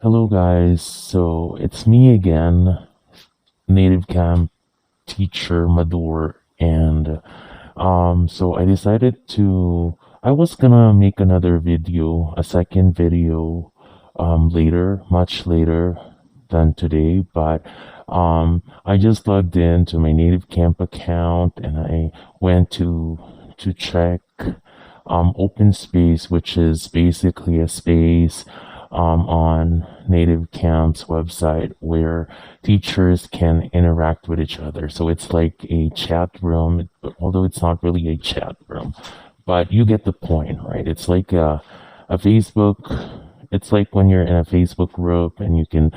Hello guys, so it's me again, NativeCamp teacher Madhur, and so I was gonna make another video, a second video, later, much later than today, but I just logged into my NativeCamp account and I went to check open space, which is basically a space on Native Camp's website where teachers can interact with each other. So it's like a chat room, although it's not really a chat room, but you get the point, right? It's like a Facebook. It's like when you're in a Facebook group and you can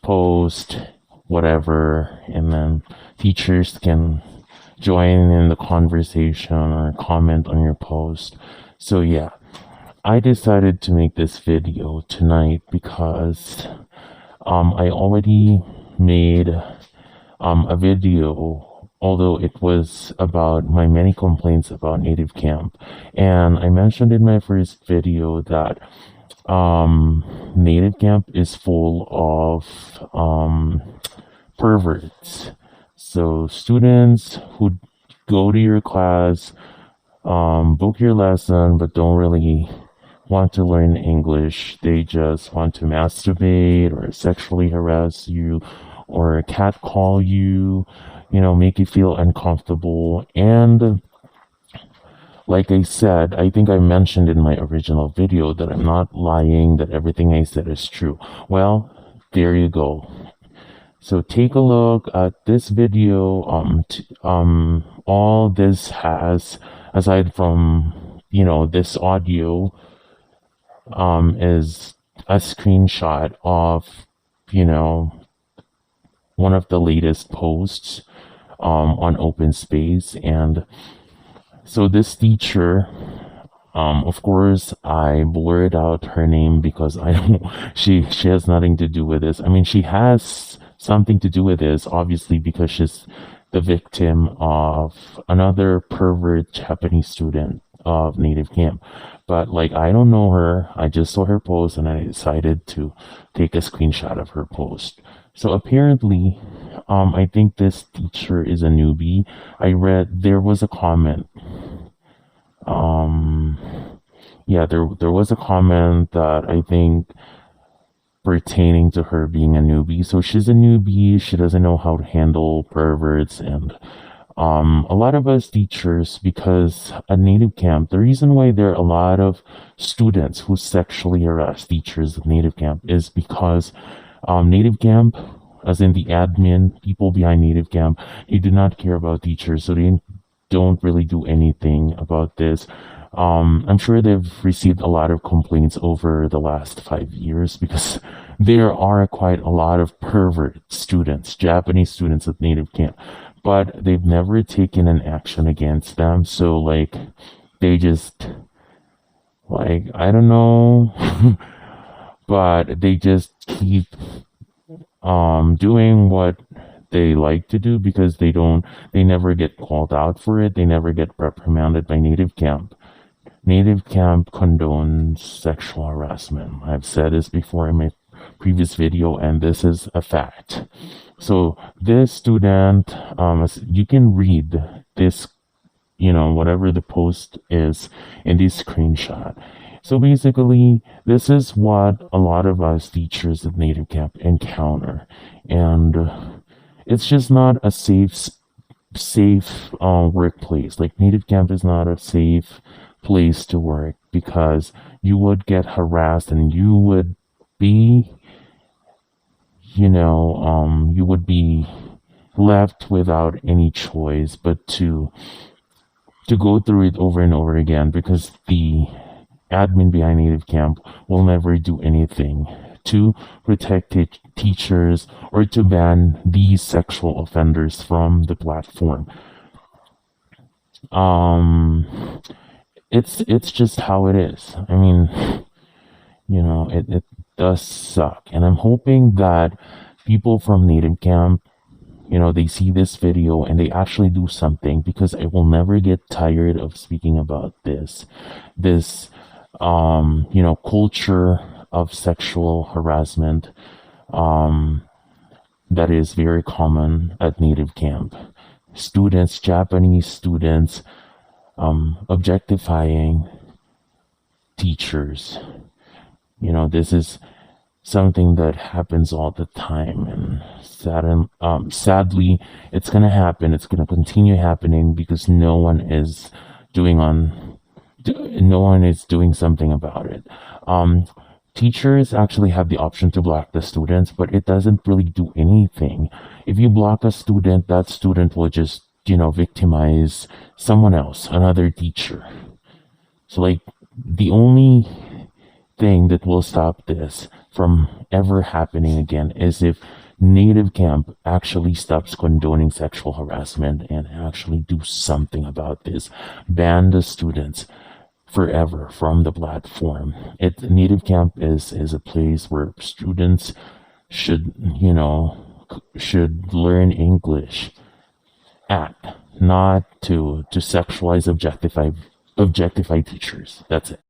post whatever, and then teachers can join in the conversation or comment on your post. So yeah, I decided to make this video tonight because I already made a video, although it was about my many complaints about NativeCamp. And I mentioned in my first video that NativeCamp is full of perverts. So students who go to your class, book your lesson, but don't really want to learn English. They just want to masturbate or sexually harass you or catcall you, make you feel uncomfortable. And like I said, I think I mentioned in my original video that I'm not lying, that everything I said is true. Well, there you go. So take a look at this video. All this has, aside from, this audio, is a screenshot of, one of the latest posts, on open space. And so this teacher, of course, I blurred out her name because I don't know, she has nothing to do with this. I mean, she has something to do with this, obviously, because she's the victim of another pervert Japanese student of NativeCamp. But like, I don't know her. I just saw her post and I decided to take a screenshot of her post. So apparently, I think this teacher is a newbie. I read there was a comment. Yeah, there was a comment that I think pertaining to her being a newbie. So she's a newbie. She doesn't know how to handle perverts, and a lot of us teachers, because at NativeCamp, the reason why there are a lot of students who sexually harass teachers at NativeCamp is because NativeCamp, as in the admin, people behind NativeCamp, they do not care about teachers, so they don't really do anything about this. I'm sure they've received a lot of complaints over the last 5 years because there are quite a lot of pervert students, Japanese students at NativeCamp, but they've never taken an action against them. So like, they just, like, I don't know, but they just keep doing what they like to do because they never get called out for it. They never get reprimanded by NativeCamp. NativeCamp condones sexual harassment. I've said this before in my previous video, and this is a fact. So this student, you can read this, whatever the post is in this screenshot. So basically, this is what a lot of us teachers at NativeCamp encounter, and it's just not a safe workplace. Like, NativeCamp is not a safe place to work because you would get harassed and you would be, you would be left without any choice but to go through it over and over again, because the admin behind NativeCamp will never do anything to protect teachers or to ban these sexual offenders from the platform. It's just how it is. I mean, it does suck, and I'm hoping that people from NativeCamp, they see this video and they actually do something, because I will never get tired of speaking about this culture of sexual harassment that is very common at native camp. Students, Japanese students, objectifying teachers. This is something that happens all the time, and sadly, it's gonna happen. It's gonna continue happening because no one is doing something about it. Um, Teachers actually have the option to block the students, but it doesn't really do anything. If you block a student, that student will just victimize someone else, another teacher. So like the only thing that will stop this from ever happening again is if Native Camp actually stops condoning sexual harassment and actually do something about this. Ban the students forever from the platform. Native Camp is a place where students should, should learn English at, not to sexualize, objectify teachers. That's it.